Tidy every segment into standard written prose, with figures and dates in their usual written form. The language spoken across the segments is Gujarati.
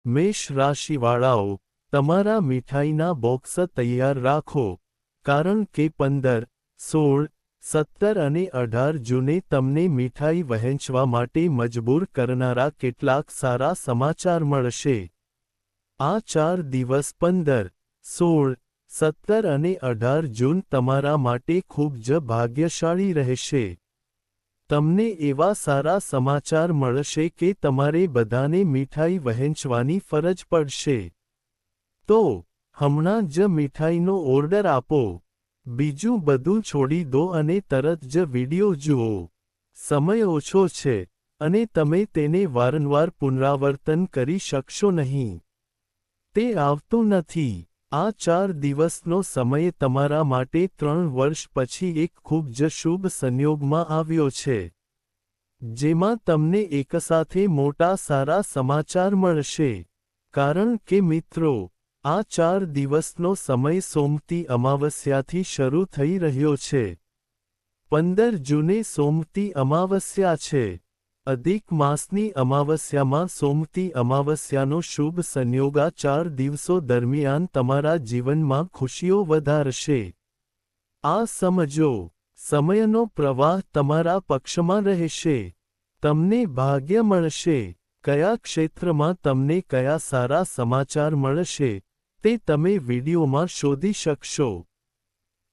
મેષ રાશિવાળાઓ, તમારા મીઠાઈના બોક્સ તૈયાર રાખો, કારણ કે 15, 16, 17 અને 18 જૂને તમને મીઠાઈ વહેંચવા માટે મજબૂર કરનારા કેટલાક સારા સમાચાર મળશે. આ 4 દિવસ 15, 16, 17 અને 18 જૂન તમારા માટે ખૂબ જ ભાગ્યશાળી રહેશે. તમને એવા સારા સમાચાર મળશે કે તમારે બધાને મીઠાઈ વહેંચવાની ફરજ પડશે. તો હમણાં જ મીઠાઈનો ઓર્ડર આપો. બીજું બધું છોડી દો અને તરત જ વિડિયો જુઓ. સમય ઓછો છે, અને તમે તેને વારંવાર પુનરાવર્તન કરી શકશો નહીં. તે આવતું નથી. આ 4 દિવસનો સમય તમારા માટે 3 વર્ષ પછી એક ખૂબ જ શુભ સંયોગમાં આવ્યો છે, જેમાં તમને એકસાથે મોટા સારા સમાચાર મળશે. કારણ કે મિત્રો, આ 4 દિવસનો સમય સોમતી અમાવસ્યાથી શરૂ થઈ રહ્યો છે. 15 જૂને સોમતી અમાવસ્યા છે. અધિક માસની અમાવસ્યામાં સોમતી અમાવસ્યાનો શુભ સંયોગ આ 4 દિવસો દરમિયાન તમારા જીવનમાં ખુશીઓ વધારશે. આ સમજો, સમયનો પ્રવાહ તમારા પક્ષમાં રહેશે. તમને ભાગ્ય મળશે. કયા ક્ષેત્રમાં તમને કયા સારા સમાચાર મળશે, તે તમે વિડીયોમાં શોધી શકશો.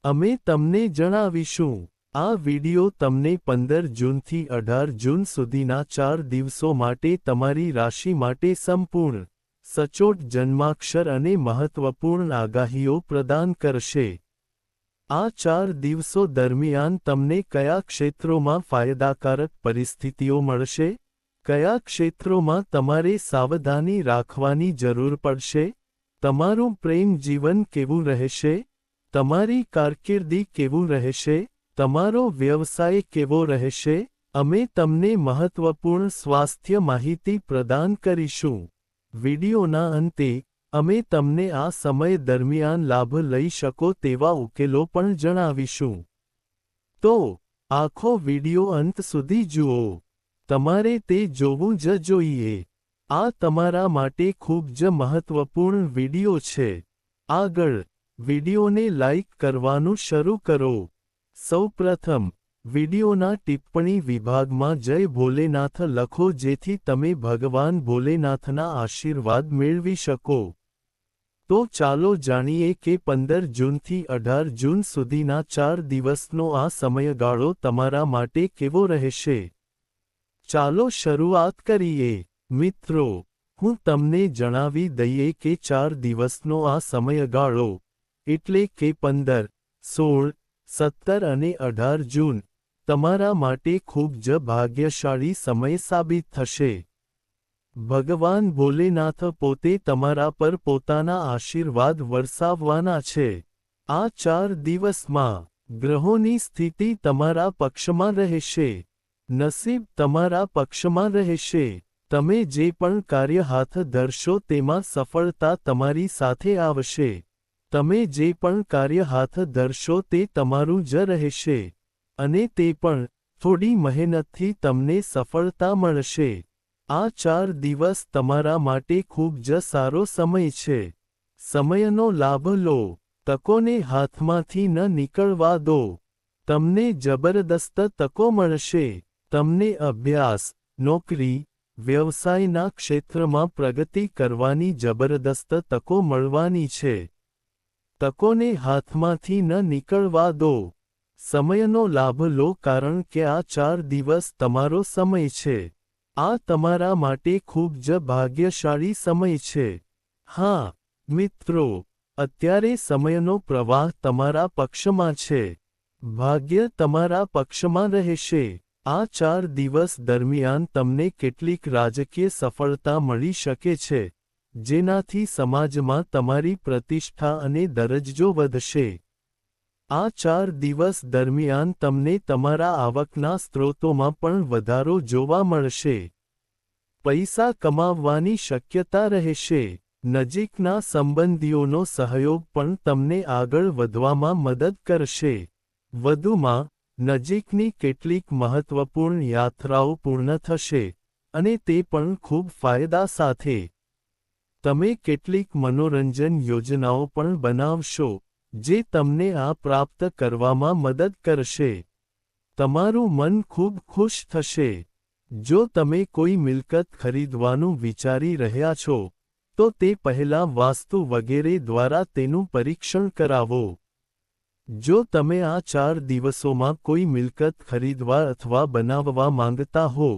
અમે તમને જણાવીશું. આ વિડિયો તમને 15 જૂનથી 18 જૂન સુધીના 4 દિવસો માટે તમારી રાશિ માટે સંપૂર્ણ, સચોટ જન્માક્ષર અને મહત્વપૂર્ણ આગાહીઓ પ્રદાન કરશે. આ 4 દિવસો દરમિયાન તમને કયા ક્ષેત્રોમાં ફાયદાકારક પરિસ્થિતિઓ મળશે, કયા ક્ષેત્રોમાં તમારે સાવધાની રાખવાની જરૂર પડશે, તમારું પ્રેમ જીવન કેવું રહેશે, તમારી કારકિર્દી કેવું રહેશે, તમારો વ્યવસાય કેવો રહેશે, અમે તમને મહત્વપૂર્ણ સ્વાસ્થ્ય માહિતી પ્રદાન કરીશું. વિડિયોના અંતે, અમે તમને આ સમય દરમિયાન લાભ લઈ શકો તેવા ઉકેલો પણ જણાવીશું. તો આખો વિડિયો અંત સુધી જુઓ. તમારે તે જોવું જ જોઈએ. આ તમારા માટે ખૂબ જ મહત્વપૂર્ણ વિડિયો છે. આગળ, વિડિયોને લાઇક કરવાનું શરૂ કરો. સૌપ્રથમ, વિડિયોના ટિપ્પણી વિભાગમાં જય ભોલેનાથ લખો જેથી તમે ભગવાન ભોલેનાથના આશીર્વાદ મેળવી શકો. તો ચાલો જાણીએ કે 15 જૂનથી 18 જૂન સુધીના 4 દિવસનો આ સમયગાળો તમારા માટે કેવો રહેશે. ચાલો શરૂઆત કરીએ. મિત્રો, હું તમને જણાવી દઈએ કે 4 દિવસનો આ સમયગાળો, એટલે કે 15, 16, 17 અને 18 જૂન, તમારા માટે ખૂબ જ ભાગ્યશાળી સમય સાબિત થશે. ભગવાન ભોલેનાથ પોતે તમારા પર પોતાના આશીર્વાદ વરસાવવાના છે. આ 4 દિવસમાં ગ્રહોની સ્થિતિ તમારા પક્ષમાં રહેશે. નસીબ તમારા પક્ષમાં રહેશે. તમે જે પણ કાર્ય હાથ ધરશો તેમાં સફળતા તમારી સાથે આવશે. તમે જે પણ કાર્ય હાથ ધરશો તે તમારું જ રહેશે. અને તે પણ થોડી મહેનતથી તમને સફળતા મળશે. આ 4 દિવસ તમારા માટે ખૂબ જ સારો સમય છે. સમયનો લાભ લો. તકોને હાથમાંથી ન નીકળવા દો. તમને જબરદસ્ત તકો મળશે. તમને અભ્યાસ, નોકરી, વ્યવસાયના ક્ષેત્રમાં પ્રગતિ કરવાની જબરદસ્ત તકો મળવાની છે. તકોને હાથમાંથી ન નીકળવા દો. સમયનો લાભ લો કારણ કે આ 4 દિવસ તમારો સમય છે. આ તમારા માટે ખૂબ જ ભાગ્યશાળી સમય છે. હા, મિત્રો, અત્યારે સમયનો પ્રવાહ તમારા પક્ષમાં છે. ભાગ્ય તમારા પક્ષમાં રહેશે. આ 4 દિવસ દરમિયાન તમને કેટલીક રાજકીય સફળતા મળી શકે છે, જેનાથી સમાજમાં તમારી પ્રતિષ્ઠા અને દરજ્જો વધશે. આ 4 દિવસ દરમિયાન તમને તમારા આવકના સ્ત્રોતોમાં પણ વધારો જોવા મળશે. પૈસા કમાવવાની શક્યતા રહેશે. નજીકના સંબંધીઓનો સહયોગ પણ તમને આગળ વધવામાં મદદ કરશે. વધુમાં, નજીકની કેટલીક મહત્વપૂર્ણ યાત્રાઓ પૂર્ણ થશે, અને તે પણ ખૂબ ફાયદા સાથે. તમે કેટલીક મનોરંજન યોજનાઓ પણ બનાવશો, જે તમને આ પ્રાપ્ત કરવામાં મદદ કરશે. તમારું મન ખૂબ ખુશ થશે. જો તમે કોઈ મિલકત ખરીદવાનું વિચારી રહ્યા છો, તો તે પહેલાં વાસ્તુ વગેરે દ્વારા તેનું પરીક્ષણ કરાવો. જો તમે આ 4 દિવસોમાં કોઈ મિલકત ખરીદવા અથવા બનાવવા માંગતા હો,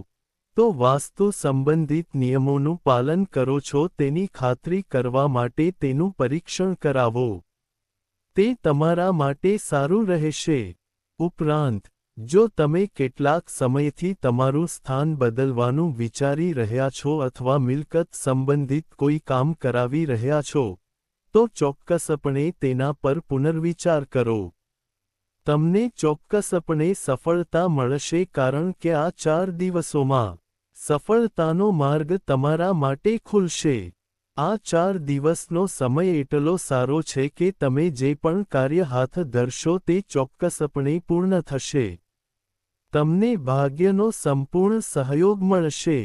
તો વાસ્તુ સંબંધિત નિયમોનું પાલન કરો છો તેની ખાતરી કરવા માટે તેનું પરીક્ષણ કરાવો. તે તમારા માટે સારું રહેશે. ઉપરાંત, જો તમે કેટલાક સમયથી તમારું સ્થાન બદલવાનું વિચારી રહ્યા છો અથવા મિલકત સંબંધિત કોઈ કામ કરાવી રહ્યા છો, તો ચોક્કસપણે તેના પર પુનર્વિચાર કરો. તમને ચોક્કસપણે સફળતા મળશે કારણ કે આ 4 દિવસોમાં સફળતાનો માર્ગ તમારા માટે ખુલશે. આ 4 દિવસનો સમય એટલો સારો છે કે તમે જે પણ કાર્ય હાથ ધરશો તે ચોક્કસપણે પૂર્ણ થશે. તમને ભાગ્યનો સંપૂર્ણ સહયોગ મળશે.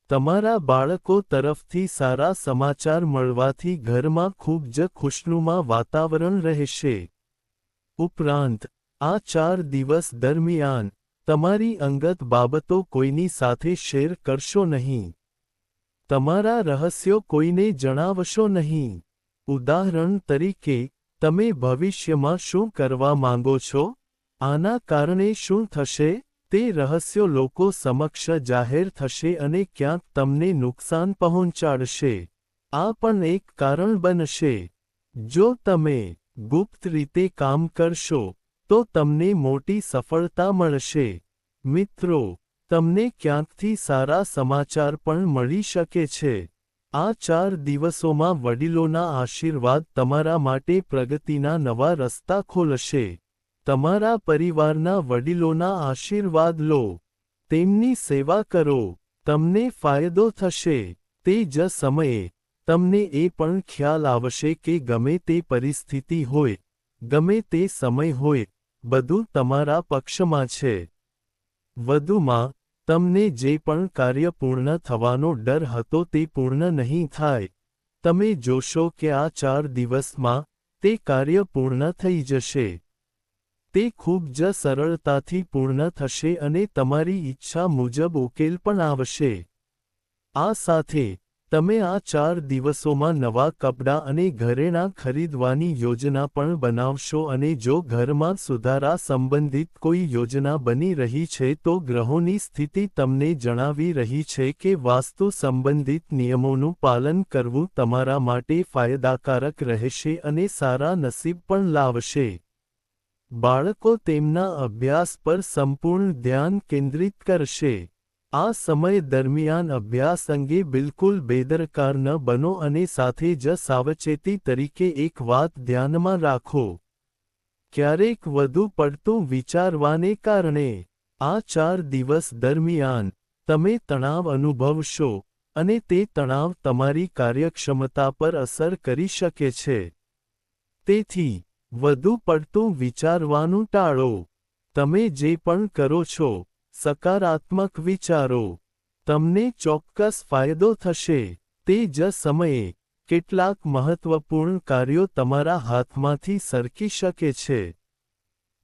તમારા બાળકો તરફથી સારા સમાચાર મળવાથી ઘરમાં ખૂબ જ ખુશનુમા વાતાવરણ રહેશે. ઉપરાંત, આ 4 દિવસ દરમિયાન, તમારી અંગત બાબતો કોઈની સાથે શેર કરશો નહીં. તમારા રહસ્યો કોઈને જણાવશો નહીં. ઉદાહરણ તરીકે, તમે ભવિષ્યમાં શું કરવા માંગો છો, આના કારણે શું થશે, તે રહસ્યો લોકો સમક્ષ જાહેર થશે અને ક્યાંક તમને નુકસાન પહોંચાડશે. આ પણ એક કારણ બનશે. જો તમે ગુપ્ત રીતે કામ કરશો, તો તમને મોટી સફળતા મળશે. મિત્રો, તમને ક્યાંકથી સારા સમાચાર પણ મળી શકે છે. આ 4 દિવસોમાં વડીલોના આશીર્વાદ તમારા માટે પ્રગતિના નવા રસ્તા ખોલશે. તમારા પરિવારના વડીલોના આશીર્વાદ લો. તેમની સેવા કરો. તમને ફાયદો થશે. તે જ સમયે, તમને એ પણ ખ્યાલ આવશે કે ગમે તે પરિસ્થિતિ હોય, ગમે તે સમય હોય, બધું તમારા પક્ષમાં છે. વધુમાં, તમને જે પણ કાર્ય પૂર્ણ થવાનો ડર હતો તે પૂર્ણ નહીં થાય. તમે જોશો કે આ 4 દિવસમાં તે કાર્ય પૂર્ણ થઈ જશે. તે ખૂબ જ સરળતાથી પૂર્ણ થશે અને તમારી ઈચ્છા મુજબ ઉકેલ પણ આવશે. આ સાથે, તમે આ 4 દિવસોમાં નવા કપડાં અને ઘરેણાં ખરીદવાની યોજના પણ બનાવશો અને જો ઘરમાં સુધારા સંબંધિત કોઈ યોજના બની રહી છે તો ગ્રહોની સ્થિતિ તમને જણાવી રહી છે કે વાસ્તુ સંબંધિત નિયમોનું પાલન કરવું તમારા માટે ફાયદાકારક રહેશે અને સારા નસીબ પણ લાવશે. બાળકો તેમના અભ્યાસ પર સંપૂર્ણ ધ્યાન કેન્દ્રિત કરશે. આ સમય દરમિયાન અભ્યાસ અંગે બિલકુલ બેદરકાર ન બનો અને સાથે જ સાવચેતી તરીકે એક વાત ધ્યાનમાં રાખો. ક્યારેક વધુ પડતું વિચારવાને કારણે, આ 4 દિવસ દરમિયાન, તમે તણાવ અનુભવશો, અને તે તણાવ તમારી કાર્યક્ષમતા પર અસર કરી શકે છે. તેથી, વધુ પડતું વિચારવાનું ટાળો. તમે જે પણ કરો છો, સકારાત્મક વિચારો. તમને ચોક્કસ ફાયદો થશે. તે જ સમયે, કેટલાક મહત્વપૂર્ણ કાર્યો તમારા હાથમાંથી સરકી શકે છે.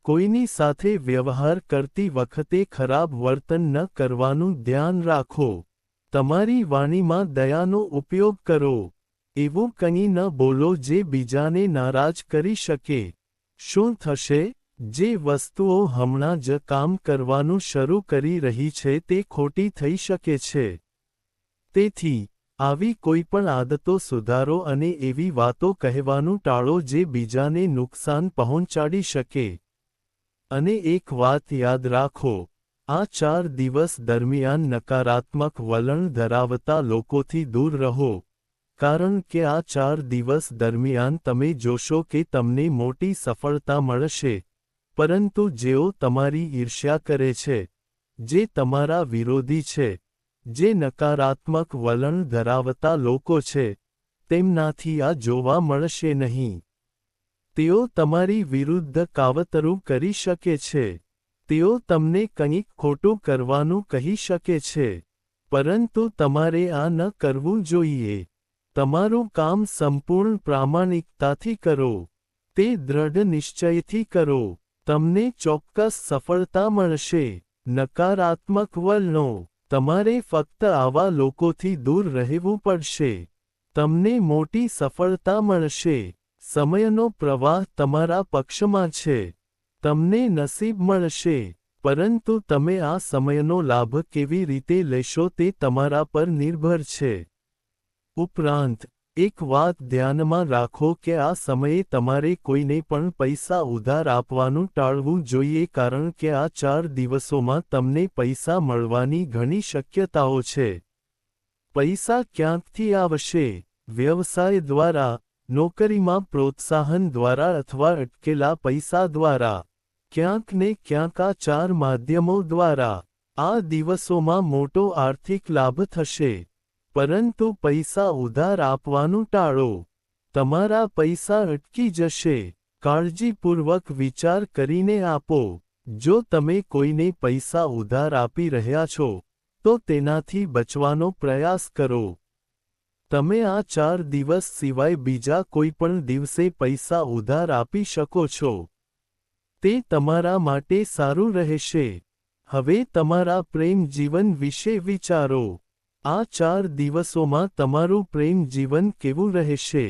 કોઈની સાથે વ્યવહાર કરતી વખતે ખરાબ વર્તન ન કરવાનું ધ્યાન રાખો. તમારી વાણીમાં દયાનો ઉપયોગ કરો. એવું કંઈ ન બોલો જે બીજાને નારાજ કરી શકે. શું થશે? જે વસ્તુઓ હમણાં જ કામ કરવાનું શરૂ કરી રહી છે તે ખોટી થઈ શકે છે. તેથી, આવી કોઈપણ આદતો સુધારો અને એવી વાતો કહેવાનું ટાળો જે બીજાને નુકસાન પહોંચાડી શકે. અને એક વાત યાદ રાખો, આ 4 દિવસ દરમિયાન નકારાત્મક વલણ ધરાવતા લોકોથી દૂર રહો. કારણ કે આ 4 દિવસ દરમિયાન તમે જોશો કે તમને મોટી સફળતા મળશે. પરંતુ જેઓ તમારી ઈર્ષ્યા કરે છે, જે તમારા વિરોધી છે, જે નકારાત્મક વલણ ધરાવતા લોકો છે, તેમનાથી આ જોવા મળશે નહીં. તેઓ તમારી વિરુદ્ધ કાવતરું કરી શકે છે. તેઓ તમને કંઈક ખોટું કરવાનું કહી શકે છે. પરંતુ તમારે આ ન કરવું જોઈએ. તમારું કામ સંપૂર્ણ પ્રામાણિકતાથી કરો. તે દ્રઢ નિશ્ચયથી કરો. તમને ચોક્કસ સફળતા મળશે. નકારાત્મક વલણો. તમારે ફક્ત આવા લોકોથી દૂર રહેવું પડશે. તમને મોટી સફળતા મળશે. સમયનો પ્રવાહ તમારા પક્ષમાં છે. તમને નસીબ મળશે. પરંતુ તમે આ સમયનો લાભ કેવી રીતે લેશો તે તમારા પર નિર્ભર છે. ઉપરાંત, એક વાત ધ્યાનમાં રાખો કે આ સમયે તમારે કોઈને પણ પૈસા ઉધાર આપવાનું ટાળવું જોઈએ કારણ કે આ 4 દિવસોમાં તમને પૈસા મળવાની ઘણી શક્યતાઓ છે. પૈસા ક્યાંકથી આવશે? વ્યવસાય દ્વારા, નોકરીમાં પ્રોત્સાહન દ્વારા અથવા અટકેલા પૈસા દ્વારા. ક્યાંક ને ક્યાંક આ 4 માધ્યમો દ્વારા. આ દિવસોમાં મોટો આર્થિક લાભ થશે. પરંતુ પૈસા ઉધાર આપવાનું ટાળો. તમારા પૈસા અટકી જશે. કાળજીપૂર્વક વિચાર કરીને આપો. જો તમે કોઈને પૈસા ઉધાર આપી રહ્યા છો, તો તેનાથી બચવાનો પ્રયાસ કરો. તમે આ 4 દિવસ સિવાય બીજા કોઈપણ દિવસે પૈસા ઉધાર આપી શકો છો. તે તમારા માટે સારું રહેશે. હવે તમારા પ્રેમ જીવન વિશે વિચારો. આ 4 દિવસોમાં તમારું પ્રેમ જીવન કેવું રહેશે?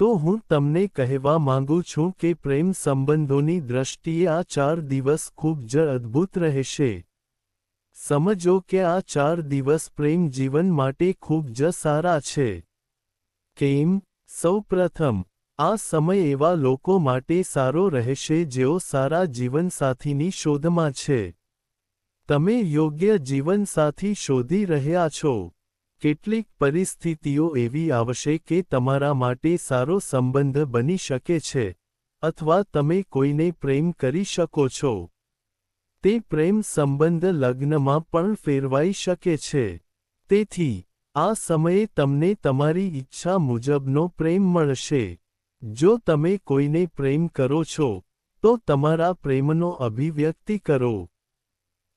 તો હું તમને કહેવા માંગુ છું કે પ્રેમ સંબંધોની દ્રષ્ટિએ આ 4 દિવસ ખૂબ જ અદ્ભુત રહેશે. સમજો કે આ 4 દિવસ પ્રેમ જીવન માટે ખૂબ જ સારા છે. કેમ? સૌપ્રથમ, આ સમય એવા લોકો માટે સારો રહેશે જેઓ સારા જીવનસાથીની શોધમાં છે. તમે યોગ્ય જીવનસાથી શોધી રહ્યા છો. કેટલીક પરિસ્થિતિઓ એવી આવશે કે તમારા માટે સારો સંબંધ બની શકે છે, અથવા તમે કોઈને પ્રેમ કરી શકો છો. તે પ્રેમ સંબંધ લગ્નમાં પણ ફેરવાઈ શકે છે. તેથી, આ સમયે તમને તમારી ઈચ્છા મુજબનો પ્રેમ મળશે. જો તમે કોઈને પ્રેમ કરો છો, તો તમારા પ્રેમનો અભિવ્યક્તિ કરો.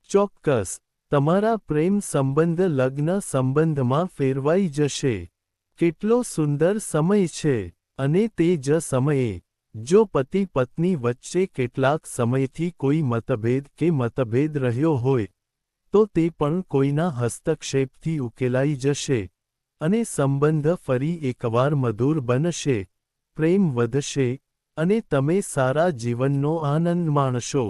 ચોક્કસ, તમારા પ્રેમ સંબંધ લગ્ન સંબંધમાં ફેરવાઈ જશે. કેટલો સુંદર સમય છે. અને તે જ સમયે, જો પતિ પત્ની વચ્ચે કેટલાક સમયથી કોઈ મતભેદ રહ્યો હોય, તો તે પણ કોઈના હસ્તક્ષેપથી ઉકેલાઈ જશે, અને સંબંધ ફરી એકવાર મધુર બનશે, પ્રેમ વધશે, અને તમે સારા જીવનનો આનંદ માણશો.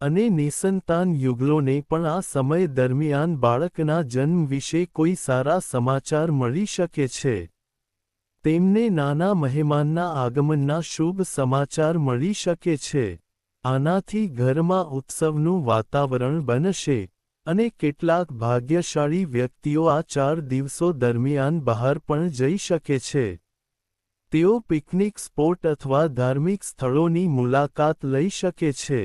અને નિસંતાન યુગલોને પણ આ સમય દરમિયાન બાળકના જન્મ વિશે કોઈ સારા સમાચાર મળી શકે છે. તેમને નાના મહેમાનના આગમનના શુભ સમાચાર મળી શકે છે. આનાથી ઘરમાં ઉત્સવનું વાતાવરણ બનશે, અને કેટલાક ભાગ્યશાળી વ્યક્તિઓ આ 4 દિવસો દરમિયાન બહાર પણ જઈ શકે છે. તેઓ પિકનિક સ્પોટ અથવા ધાર્મિક સ્થળોની મુલાકાત લઈ શકે છે.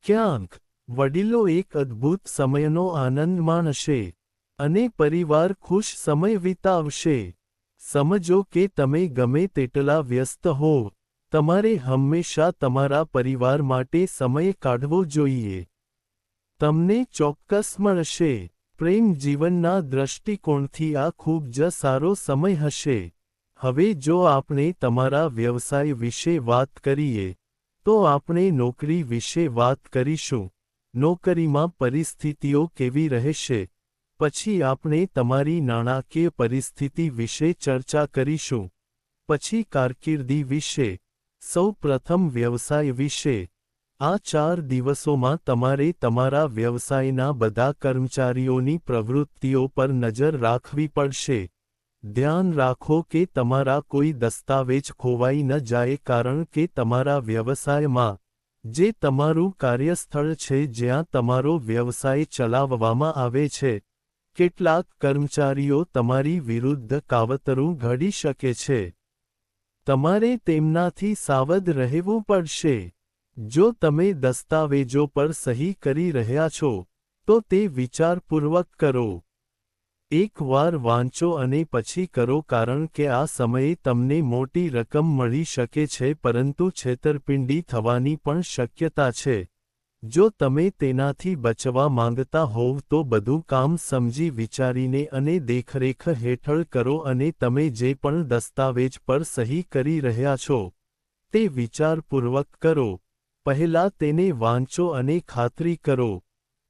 ક્યાંક, વડીલો એક અદ્ભુત સમયનો આનંદ માણશે. અને પરિવાર ખુશ સમય વિતાવશે. સમજો કે તમે ગમે તેટલા વ્યસ્ત હોવ, તમારે હંમેશા તમારા પરિવાર માટે સમય કાઢવો જોઈએ. તમને ચોક્કસ મળશે. પ્રેમ જીવનના દૃષ્ટિકોણથી આ ખૂબ જ સારો સમય હશે. હવે જો આપણે તમારા વ્યવસાય વિશે વાત કરીએ, તો આપણે નોકરી વિશે વાત કરીશું. નોકરીમાં પરિસ્થિતિઓ કેવી રહેશે? પછી આપણે તમારી નાણાકીય પરિસ્થિતિ વિશે ચર્ચા કરીશું. પછી કારકિર્દી વિશે. સૌ પ્રથમ વ્યવસાય વિશે. આ 4 દિવસોમાં તમારે તમારા વ્યવસાયના બધા કર્મચારીઓની પ્રવૃત્તિઓ પર નજર રાખવી પડશે. ધ્યાન રાખો કે તમારા કોઈ દસ્તાવેજ ખોવાઈ ન જાય કારણ કે તમારા વ્યવસાયમાં, જે તમારું કાર્યસ્થળ છે જ્યાં તમારો વ્યવસાય ચલાવવામાં આવે છે, કેટલાક કર્મચારીઓ તમારી વિરુદ્ધ કાવતરું ઘડી શકે છે. તમારે તેમનાથી સાવધ રહેવું પડશે. જો તમે દસ્તાવેજો પર સહી કરી રહ્યા છો, તો તે વિચારપૂર્વક કરો. એકવાર વાંચો અને પછી કરો કારણ કે આ સમયે તમને મોટી રકમ મળી શકે છે પરંતુ છેતરપિંડી થવાની પણ શક્યતા છે. જો તમે તેનાથી બચવા માંગતા હોવ તો બધું કામ સમજી વિચારીને અને દેખરેખ હેઠળ કરો અને તમે જે પણ દસ્તાવેજ પર સહી કરી રહ્યા છો તે વિચારપૂર્વક કરો. પહેલા તેને વાંચો અને ખાતરી કરો.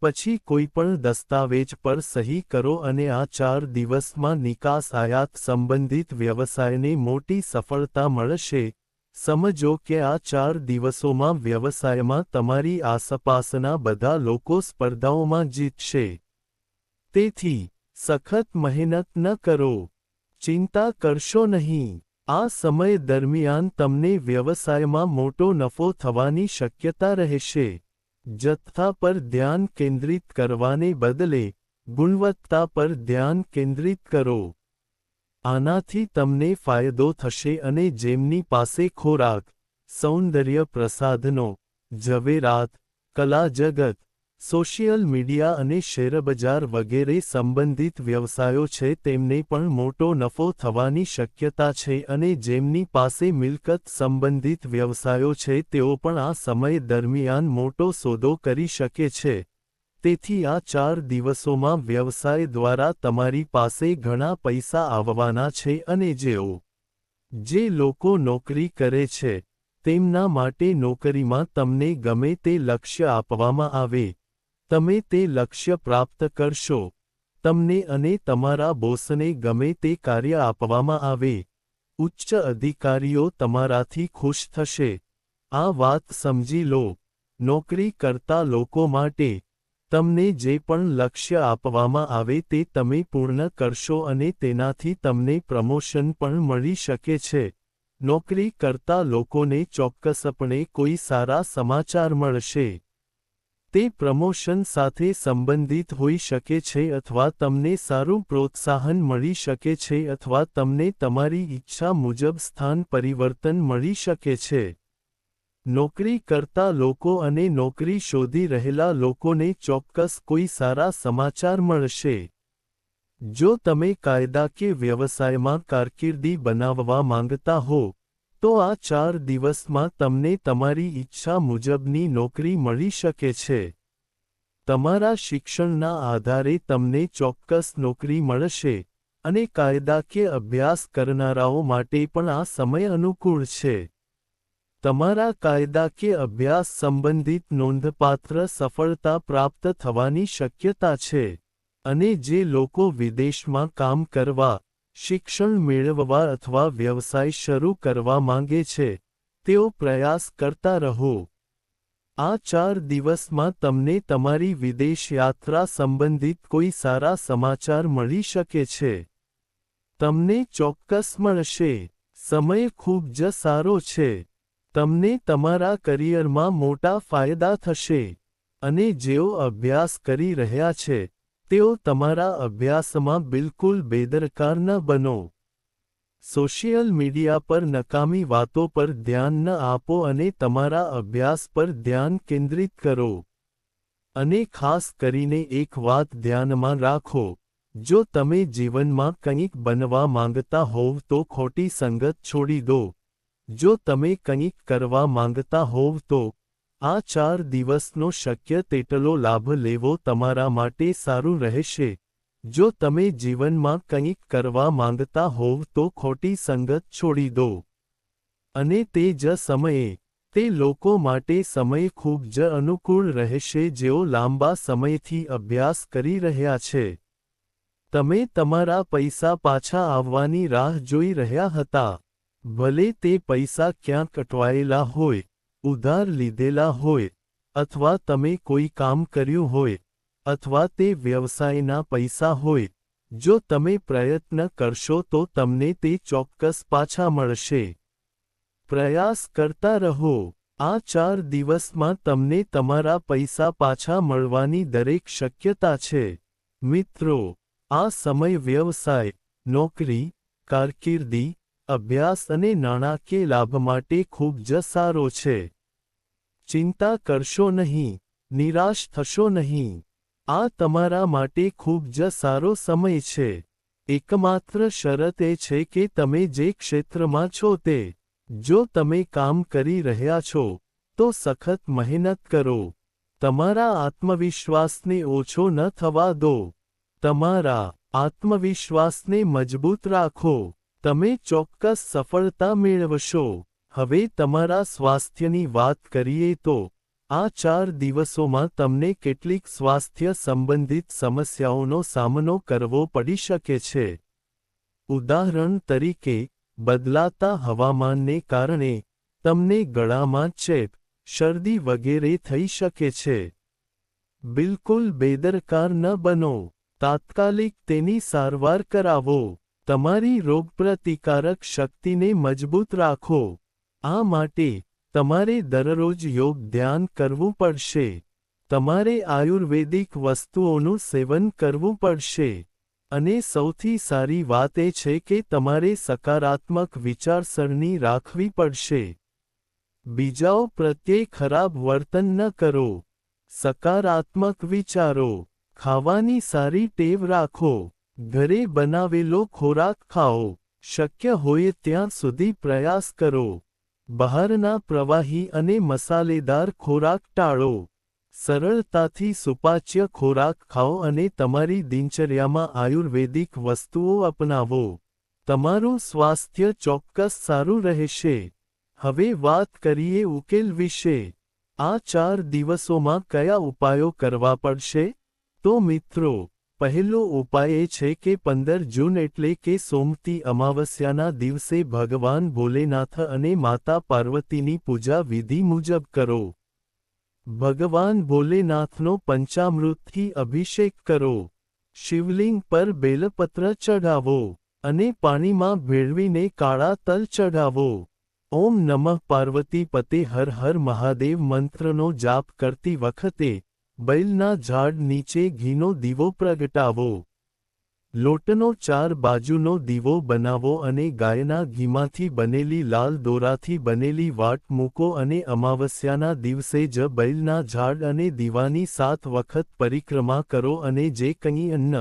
પછી કોઈપણ દસ્તાવેજ પર સહી કરો અને આ 4 દિવસમાં નિકાસ આયાત સંબંધિત વ્યવસાયને મોટી સફળતા મળશે. સમજો કે આ 4 દિવસોમાં વ્યવસાયમાં તમારી આસપાસના બધા લોકો સ્પર્ધાઓમાં જીતશે. તેથી સખત મહેનત ન કરો. ચિંતા કરશો નહીં. આ સમય દરમિયાન તમને વ્યવસાયમાં મોટો નફો થવાની શક્યતા રહેશે. જથ્થા પર ધ્યાન કેન્દ્રિત કરવાને બદલે ગુણવત્તા પર ધ્યાન કેન્દ્રિત કરો. આનાથી તમને ફાયદો થશે અને જેમની પાસે ખોરાક, સૌંદર્ય પ્રસાધનો, ઝવેરાત, કલા જગત, સોશિયલ મીડિયા અને શેરબજાર વગેરે સંબંધિત વ્યવસાયો છે તેમને પણ મોટો નફો થવાની શક્યતા છે અને જેમની પાસે મિલકત સંબંધિત વ્યવસાયો છે તેઓ પણ આ સમય દરમિયાન મોટો સોદો કરી શકે છે. તેથી આ 4 દિવસોમાં વ્યવસાય દ્વારા તમારી પાસે ઘણા પૈસા આવવાના છે અને જે લોકો નોકરી કરે છે તેમના માટે નોકરીમાં તમને ગમે તે લક્ષ્ય આપવામાં આવે. તમે તે લક્ષ્ય પ્રાપ્ત કરશો. તમને અને તમારા બોસને ગમે તે કાર્ય આપવામાં આવે. ઉચ્ચ અધિકારીઓ તમારાથી ખુશ થશે. આ વાત સમજી લો. નોકરી કરતા લોકો માટે તમને જે પણ લક્ષ્ય આપવામાં આવે તે તમે પૂર્ણ કરશો અને તેનાથી તમને પ્રમોશન પણ મળી શકે છે. નોકરી કરતા લોકોને ચોક્કસપણે કોઈ સારા સમાચાર મળશે. તે પ્રમોશન સાથે સંબંધિત હોઈ શકે છે અથવા તમને સારું પ્રોત્સાહન મળી શકે છે અથવા તમને તમારી ઈચ્છા મુજબ સ્થાન પરિવર્તન મળી શકે છે. નોકરી કરતા લોકો અને નોકરી શોધી રહેલા લોકોને ચોક્કસ કોઈ સારા સમાચાર મળશે. જો તમે કાયદા કે વ્યવસાયમાં કારકિર્દી બનાવવા માંગતા હો તો આ 4 દિવસમાં તમને તમારી ઈચ્છા મુજબની નોકરી મળી શકે છે. તમારા શિક્ષણના આધારે તમને ચોક્કસ નોકરી મળશે અને કાયદાકીય અભ્યાસ કરનારાઓ માટે પણ આ સમય અનુકૂળ છે. તમારા કાયદાકીય અભ્યાસ સંબંધિત નોંધપાત્ર સફળતા પ્રાપ્ત થવાની શક્યતા છે. અને જે લોકો વિદેશમાં કામ કરવા, શિક્ષણ મેળવવા અથવા વ્યવસાય શરૂ કરવા માંગે છે તેઓ પ્રયાસ કરતા રહો. આ 4 દિવસમાં તમને તમારી વિદેશ યાત્રા સંબંધિત કોઈ સારા સમાચાર મળી શકે છે. તમને ચોક્કસ મળશે. સમય ખૂબ જ સારો છે. તમને તમારા કરિયરમાં મોટા ફાયદા થશે. અને જેઓ અભ્યાસ કરી રહ્યા છે તેઓ તમારા અભ્યાસમાં બિલકુલ બેદરકાર ન બનો. સોશિયલ મીડિયા પર નકામી વાતો પર ધ્યાન ન આપો અને તમારા અભ્યાસ પર ધ્યાન કેન્દ્રિત કરો. અને ખાસ કરીને એક વાત ધ્યાનમાં રાખો, જો તમે જીવનમાં કંઈક બનવા માંગતા હોવ તો ખોટી સંગત છોડી દો. જો તમે કંઈક કરવા માંગતા હોવ તો આ 4 દિવસનો શક્ય તેટલો લાભ લેવો તમારા માટે સારું રહેશે. જો તમે જીવનમાં કંઈક કરવા માંગતા હોવ તો ખોટી સંગત છોડી દો. અને તે જ સમયે, તે લોકો માટે સમય ખૂબ જ અનુકૂળ રહેશે જેઓ લાંબા સમયથી અભ્યાસ કરી રહ્યા છે. તમે તમારા પૈસા પાછા આવવાની રાહ જોઈ રહ્યા હતા. ભલે તે પૈસા ક્યાંક અટવાયેલા હોય, ઉધાર લીધેલા હોય, અથવા તમે કોઈ કામ કર્યું હોય, અથવા તે વ્યવસાયના પૈસા હોય, જો તમે પ્રયત્ન કરશો તો તમને તે ચોક્કસ પાછા મળશે. પ્રયાસ કરતા રહો. આ 4 દિવસમાં તમને તમારા પૈસા પાછા મળવાની દરેક શક્યતા છે. મિત્રો, આ સમય વ્યવસાય, નોકરી, કારકિર્દી, અભ્યાસ અને નાણાકીય લાભ માટે ખૂબ જ સારો છે. ચિંતા કરશો નહીં. નિરાશ થશો નહીં. આ તમારા માટે ખૂબ જ સારો સમય છે. એકમાત્ર શરત એ છે કે તમે જે ક્ષેત્રમાં છો તે, જો તમે કામ કરી રહ્યા છો, તો સખત મહેનત કરો. તમારા આત્મવિશ્વાસને ઓછો ન થવા દો. તમારા આત્મવિશ્વાસને મજબૂત રાખો. તમે ચોક્કસ સફળતા મેળવશો. હવે તમારા સ્વાસ્થ્યની વાત કરીએ તો આ 4 દિવસોમાં તમને કેટલીક સ્વાસ્થ્ય સંબંધિત સમસ્યાઓનો સામનો કરવો પડી શકે છે. ઉદાહરણ તરીકે, બદલાતા હવામાનને કારણે તમને ગળામાં ચેપ, શરદી વગેરે થઈ શકે છે. બિલકુલ બેદરકાર ન બનો. તાત્કાલિક તેની સારવાર કરાવો. તમારી રોગપ્રતિકારક શક્તિને મજબૂત રાખો. આ માટે તમારે દરરોજ યોગ ધ્યાન કરવું પડશે. તમારે આયુર્વેદિક વસ્તુઓનું સેવન કરવું પડશે. અને સૌથી સારી વાત એ છે કે તમારે સકારાત્મક વિચારસરણી રાખવી પડશે. બીજાઓ પ્રત્યે ખરાબ વર્તન ન કરો. સકારાત્મક વિચારો. ખાવાની સારી ટેવ રાખો. ઘરે બનાવેલો ખોરાક ખાઓ. શક્ય હોય ત્યાં સુધી પ્રયાસ કરો. બહારના પ્રવાહી અને મસાલેદાર ખોરાક ટાળો. સરળતાથી સુપાચ્ય ખોરાક ખાઓ અને તમારી દિનચર્યામાં આયુર્વેદિક વસ્તુઓ અપનાવો. તમારું સ્વાસ્થ્ય ચોક્કસ સારું રહેશે. હવે વાત કરીએ ઉકેલ વિશે. આ 4 દિવસોમાં કયા ઉપાયો કરવા પડશે? તો મિત્રો, પહેલો ઉપાય એ છે કે 15 જૂન એટલે કે સોમતી અમાવસ્યાના દિવસે ભગવાન ભોલેનાથ અને માતા પાર્વતીની પૂજા વિધિ મુજબ કરો. ભગવાન ભોલેનાથનો પંચામૃતથી અભિષેક કરો. શિવલિંગ પર બેલપત્ર ચઢાવો. અને પાણીમાં ભેળવીને કાળા તલ ચઢાવો. ઓમ નમઃ પાર્વતી પતે હર હર મહાદેવ મંત્રનો જાપ કરતી વખતે બૈલના ઝાડ નીચે ઘીનો દીવો પ્રગટાવો. લોટનો 4 બાજુનો દીવો બનાવો અને ગાયના ઘીમાંથી બનેલી લાલ દોરાથી બનેલી વાટ મૂકો અને અમાવસ્યાના દિવસે જ બૈલના ઝાડ અને દીવાની 7 વખત પરિક્રમા કરો અને જે કંઈ અન્ન,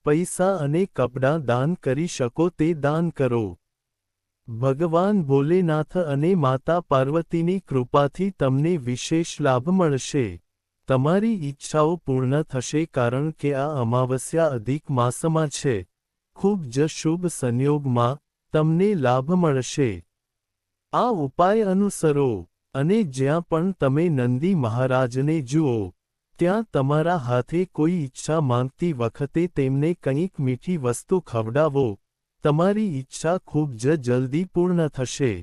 પૈસા અને કપડાં દાન કરી શકો તે દાન કરો. ભગવાન ભોલેનાથ અને માતા પાર્વતીની કૃપાથી તમને વિશેષ લાભ મળશે. તમારી ઈચ્છાઓ પૂર્ણ થશે કારણ કે આ અમાવસ્યા અધિક માસમાં છે. ખૂબ જ શુભ સંયોગમાં તમને લાભ મળશે. આ ઉપાય અનુસરો અને જ્યાં પણ તમે નંદી મહારાજને જુઓ ત્યાં તમારા હાથે કોઈ ઈચ્છા માંગતી વખતે તેમને કંઈક મીઠી વસ્તુ ખવડાવો. તમારી ઈચ્છા ખૂબ જ જલ્દી પૂર્ણ થશે.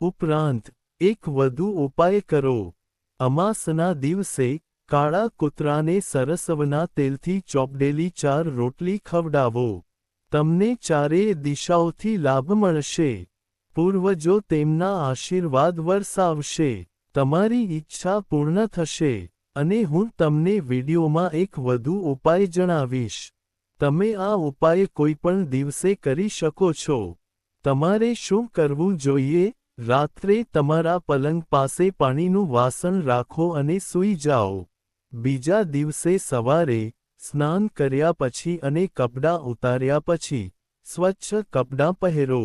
ઉપરાંત એક વધુ ઉપાય કરો. અમાસના દિવસે કાળા કૂતરાને સરસવના તેલથી ચોપડેલી 4 રોટલી ખવડાવો. તમને ચારેય દિશાઓથી લાભ મળશે. પૂર્વજો તેમના આશીર્વાદ વરસાવશે. તમારી ઈચ્છા પૂર્ણ થશે. અને હું તમને વિડીયોમાં એક વધુ ઉપાય જણાવીશ. તમે આ ઉપાય કોઈપણ દિવસે કરી શકો છો. તમારે શું કરવું જોઈએ? રાત્રે તમારા પલંગ પાસે પાણીનું વાસણ રાખો અને સૂઈ જાઓ. બીજા દિવસે સવારે સ્નાન કર્યા પછી અને કપડાં ઉતાર્યા પછી સ્વચ્છ કપડાં પહેરો.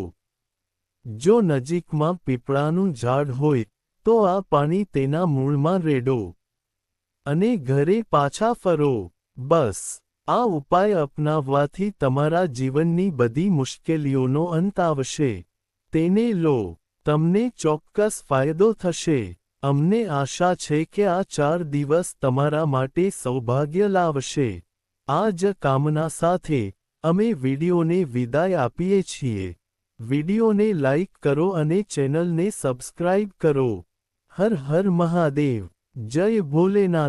જો નજીકમાં પીપળાનું ઝાડ હોય તો આ પાણી તેના મૂળમાં રેડો. અને ઘરે પાછા ફરો. બસ, આ ઉપાય અપનાવવાથી તમારા જીવનની બધી મુશ્કેલીઓનો અંત આવશે. તેને લો. તમને ચોક્કસ ફાયદો થશે. અમને આશા છે કે આ 4 દિવસ તમારા માટે સૌભાગ્ય લાવશે. આ જ કામના સાથે અમે વિડીયોને વિદાય આપીએ છીએ. વિડીયોને લાઇક કરો અને ચેનલને સબસ્ક્રાઇબ કરો. હર હર મહાદેવ. જય ભોલેનાથ.